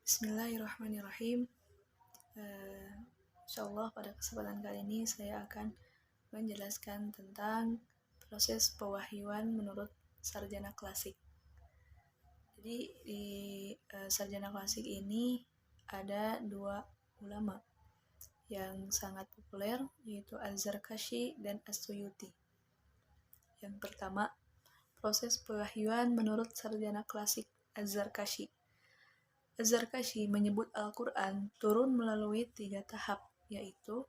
Bismillahirrahmanirrahim. Insyaallah pada kesempatan kali ini saya akan menjelaskan tentang proses pewahyuan menurut sarjana klasik. Jadi di sarjana klasik ini ada dua ulama yang sangat populer, yaitu Az-Zarkashi dan As-Suyuti. Yang pertama, proses pewahyuan menurut sarjana klasik Az-Zarkashi. Az-Zarkashi menyebut Al-Quran turun melalui 3 tahap, yaitu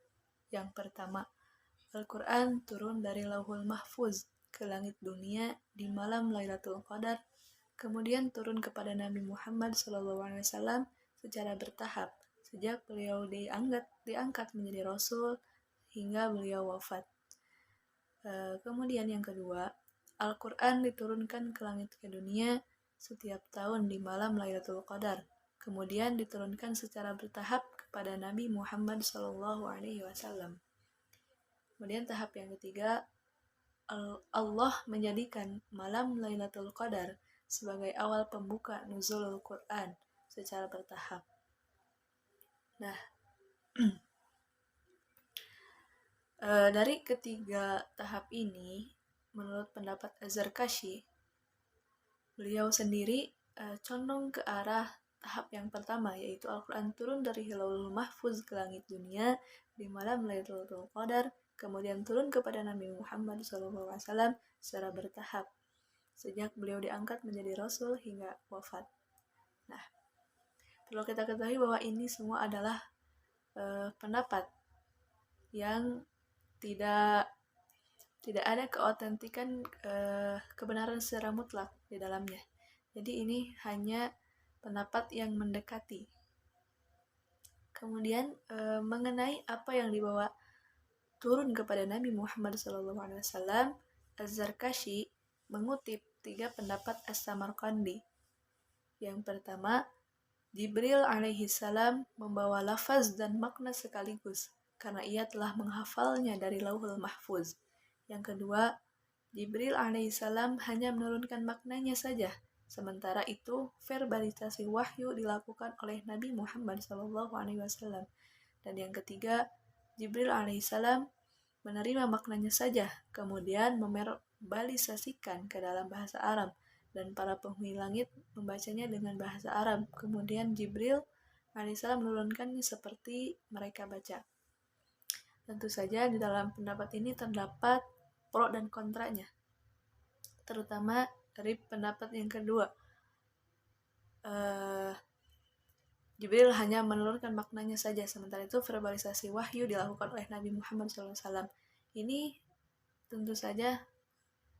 yang pertama, Al-Quran turun dari Lauhul Mahfuz ke langit dunia di malam Lailatul Qadar, kemudian turun kepada Nabi Muhammad SAW secara bertahap sejak beliau diangkat menjadi Rasul hingga beliau wafat. Kemudian yang kedua, Al-Quran diturunkan ke langit ke dunia setiap tahun di malam Lailatul Qadar, kemudian diturunkan secara bertahap kepada Nabi Muhammad SAW. Kemudian tahap yang ketiga, Allah menjadikan malam Lailatul Qadar sebagai awal pembuka nuzulul Quran secara bertahap. Nah, dari ketiga tahap ini, menurut pendapat Az-Zarkashi, beliau sendiri condong ke arah tahap yang pertama, yaitu Al-Quran turun dari Lauhul Mahfuz ke langit dunia di malam Lailatul Qadar, kemudian turun kepada Nabi Muhammad SAW secara bertahap sejak beliau diangkat menjadi Rasul hingga wafat. Nah, perlu kita ketahui bahwa ini semua adalah pendapat yang tidak ada keautentikan kebenaran secara mutlak di dalamnya. Jadi ini hanya pendapat yang mendekati. Kemudian mengenai apa yang dibawa turun kepada Nabi Muhammad SAW, Az-Zarkashi mengutip 3 pendapat As-Samarqandi. Yang pertama, Jibril alaihissalam membawa lafaz dan makna sekaligus karena ia telah menghafalnya dari Lauhul Mahfuz. Yang kedua, Jibril alaihissalam hanya menurunkan maknanya saja, sementara itu verbalisasi wahyu dilakukan oleh Nabi Muhammad SAW. Dan yang ketiga, Jibril alaihissalam menerima maknanya saja, kemudian memverbalisasikan ke dalam bahasa Arab, dan para penghuni langit membacanya dengan bahasa Arab. Kemudian Jibril alaihissalam menurunkannya seperti mereka baca. Tentu saja di dalam pendapat ini terdapat pro dan kontranya, terutama dari pendapat yang kedua. Jibril hanya menurunkan maknanya saja, sementara itu verbalisasi wahyu dilakukan oleh Nabi Muhammad SAW. Ini tentu saja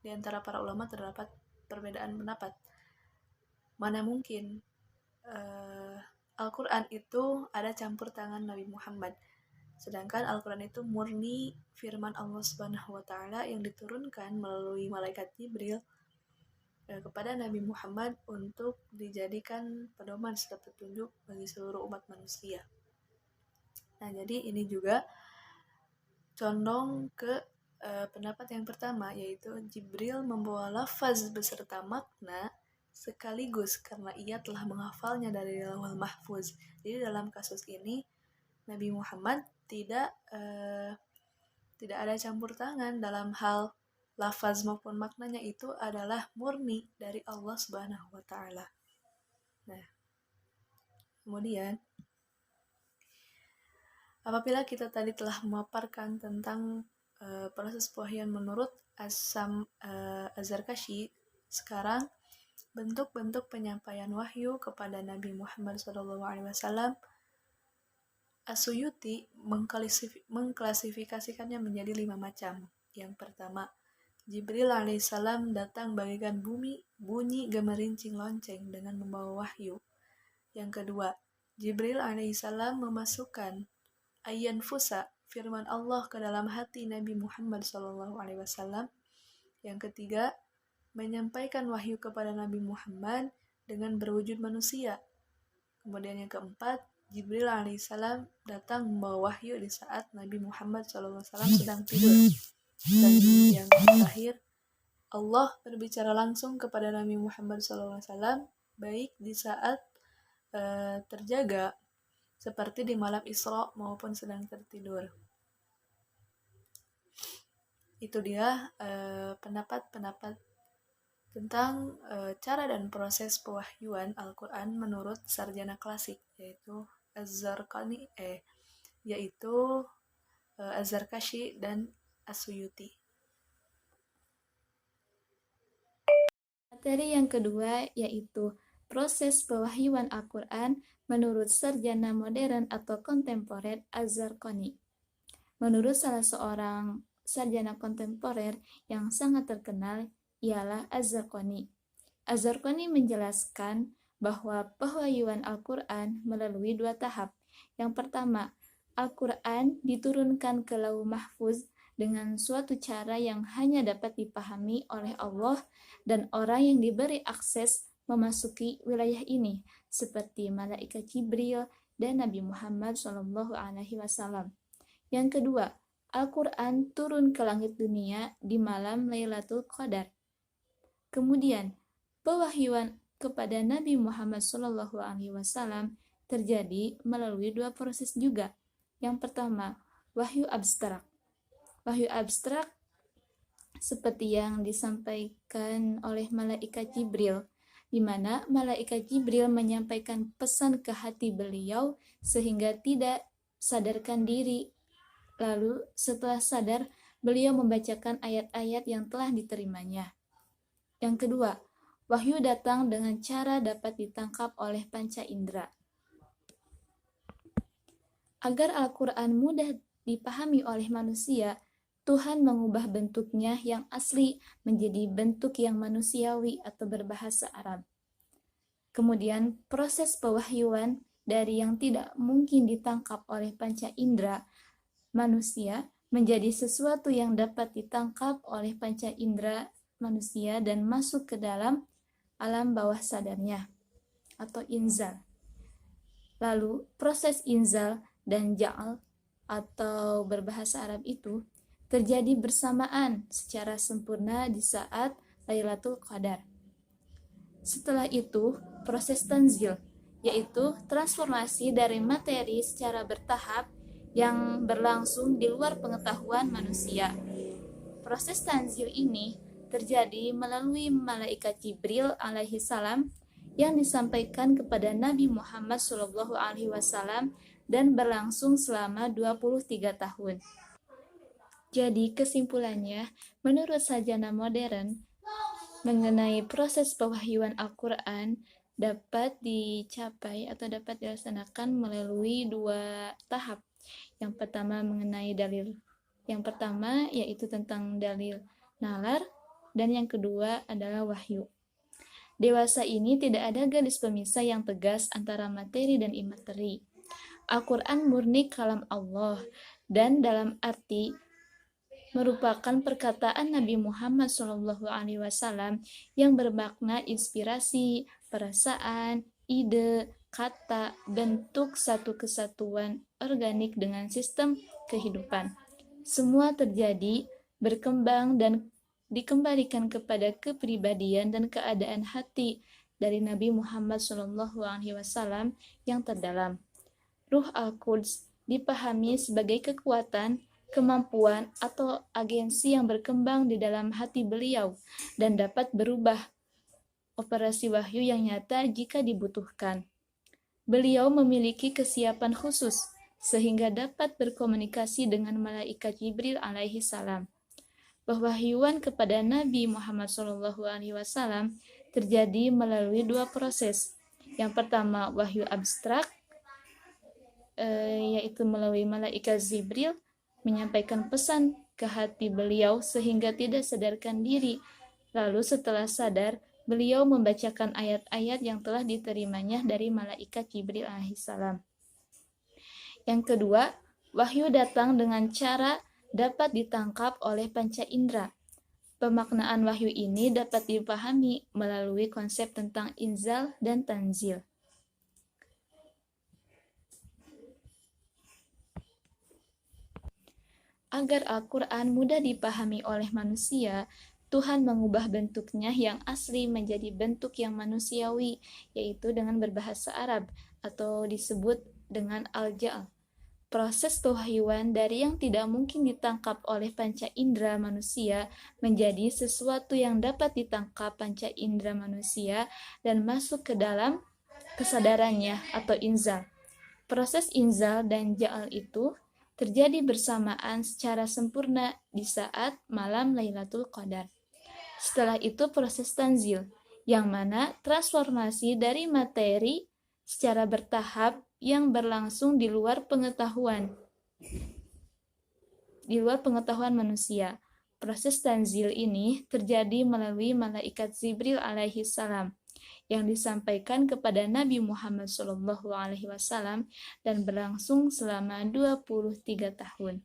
di antara para ulama terdapat perbedaan pendapat. Mana mungkin Al-Quran itu ada campur tangan Nabi Muhammad, sedangkan Al-Quran itu murni firman Allah Subhanahu wa Ta'ala yang diturunkan melalui malaikat Jibril kepada Nabi Muhammad untuk dijadikan pedoman serta petunjuk bagi seluruh umat manusia. Nah, jadi ini juga condong ke pendapat yang pertama, yaitu Jibril membawa lafaz beserta makna sekaligus karena ia telah menghafalnya dari Lauhul Mahfuz. Jadi dalam kasus ini Nabi Muhammad tidak ada campur tangan dalam hal lafaz maupun maknanya, itu adalah murni dari Allah Subhanahu wa Ta'ala. Nah, kemudian apabila kita tadi telah memaparkan tentang proses pewahyuan menurut Az-Zarkashi, sekarang bentuk-bentuk penyampaian wahyu kepada Nabi Muhammad SAW, As-Suyuti mengklasifikasikannya menjadi 5 macam. Yang pertama, Jibril alaihissalam datang bagaikan bunyi gemerincing lonceng dengan membawa wahyu. Yang kedua, Jibril alaihissalam memasukkan ayyan fusa, firman Allah, ke dalam hati Nabi Muhammad SAW. Yang ketiga, menyampaikan wahyu kepada Nabi Muhammad dengan berwujud manusia. Kemudian yang keempat, Jibril alaihissalam datang membawa wahyu di saat Nabi Muhammad SAW sedang tidur. Dan yang terakhir, Allah berbicara langsung kepada Nabi Muhammad SAW baik di saat terjaga seperti di malam Isra maupun sedang tertidur. Itu dia pendapat-pendapat tentang cara dan proses pewahyuan Al-Quran menurut sarjana klasik, yaitu Az-Zarqani, Az-Zarkashi dan As-Suyuti. Materi yang kedua yaitu proses pewahyuan Al-Quran menurut sarjana modern atau kontemporer Az-Zarqani. Menurut salah seorang sarjana kontemporer yang sangat terkenal ialah Az-Zarqani. Az-Zarqani menjelaskan bahwa pewahyuan Al-Quran melalui dua tahap. Yang pertama, Al-Quran diturunkan ke Lauh Mahfuz dengan suatu cara yang hanya dapat dipahami oleh Allah dan orang yang diberi akses memasuki wilayah ini, seperti malaikat Jibril dan Nabi Muhammad SAW. Yang kedua, Al-Quran turun ke langit dunia di malam Lailatul Qadar. Kemudian, pewahyuan kepada Nabi Muhammad SAW terjadi melalui dua proses juga. Yang pertama, wahyu abstrak. Wahyu abstrak seperti yang disampaikan oleh malaikat Jibril, di mana malaikat Jibril menyampaikan pesan ke hati beliau sehingga tidak sadarkan diri. Lalu setelah sadar, beliau membacakan ayat-ayat yang telah diterimanya. Yang kedua, wahyu datang dengan cara dapat ditangkap oleh panca indera. Agar Al-Quran mudah dipahami oleh manusia, Tuhan mengubah bentuknya yang asli menjadi bentuk yang manusiawi atau berbahasa Arab. Kemudian proses pewahyuan dari yang tidak mungkin ditangkap oleh panca indera manusia menjadi sesuatu yang dapat ditangkap oleh panca indera manusia dan masuk ke dalam alam bawah sadarnya atau inzal. Lalu proses inzal dan ja'al atau berbahasa Arab itu terjadi bersamaan secara sempurna di saat Lailatul Qadar. Setelah itu, proses tanzil, yaitu transformasi dari materi secara bertahap yang berlangsung di luar pengetahuan manusia. Proses tanzil ini terjadi melalui malaikat Jibril alaihi salam yang disampaikan kepada Nabi Muhammad SAW dan berlangsung selama 23 tahun. Jadi kesimpulannya, menurut sarjana modern, mengenai proses pewahyuan Al-Quran dapat dicapai atau dapat dilaksanakan melalui dua tahap. Yang pertama mengenai dalil. Yang pertama yaitu tentang dalil nalar dan yang kedua adalah wahyu. Dewasa ini tidak ada garis pemisah yang tegas antara materi dan imateri. Al-Quran murni kalam Allah dan dalam arti merupakan perkataan Nabi Muhammad SAW yang bermakna inspirasi, perasaan, ide, kata, bentuk satu kesatuan organik dengan sistem kehidupan. Semua terjadi, berkembang, dan dikembalikan kepada kepribadian dan keadaan hati dari Nabi Muhammad SAW yang terdalam. Ruh Al-Quds dipahami sebagai kekuatan, kemampuan, atau agensi yang berkembang di dalam hati beliau dan dapat berubah operasi wahyu yang nyata jika dibutuhkan. Beliau memiliki kesiapan khusus sehingga dapat berkomunikasi dengan malaikat Jibril alaihi salam. Pewahyuan kepada Nabi Muhammad SAW terjadi melalui dua proses. Yang pertama, wahyu abstrak, yaitu melalui malaikat Jibril menyampaikan pesan ke hati beliau sehingga tidak sadarkan diri. Lalu setelah sadar, beliau membacakan ayat-ayat yang telah diterimanya dari malaikat Jibril alaihissalam. Yang kedua, wahyu datang dengan cara dapat ditangkap oleh panca indera. Pemaknaan wahyu ini dapat dipahami melalui konsep tentang inzal dan tanzil. Agar Al-Quran mudah dipahami oleh manusia, Tuhan mengubah bentuknya yang asli menjadi bentuk yang manusiawi, yaitu dengan berbahasa Arab atau disebut dengan al-ja'al. Proses pewahyuan dari yang tidak mungkin ditangkap oleh panca indera manusia menjadi sesuatu yang dapat ditangkap panca indera manusia dan masuk ke dalam kesadarannya atau inzal. Proses inzal dan ja'al itu terjadi bersamaan secara sempurna di saat malam Lailatul Qadar. Setelah itu proses tanzil, yang mana transformasi dari materi secara bertahap yang berlangsung di luar pengetahuan manusia. Proses tanzil ini terjadi melalui malaikat Jibril alaihi salam yang disampaikan kepada Nabi Muhammad SAW dan berlangsung selama 23 tahun.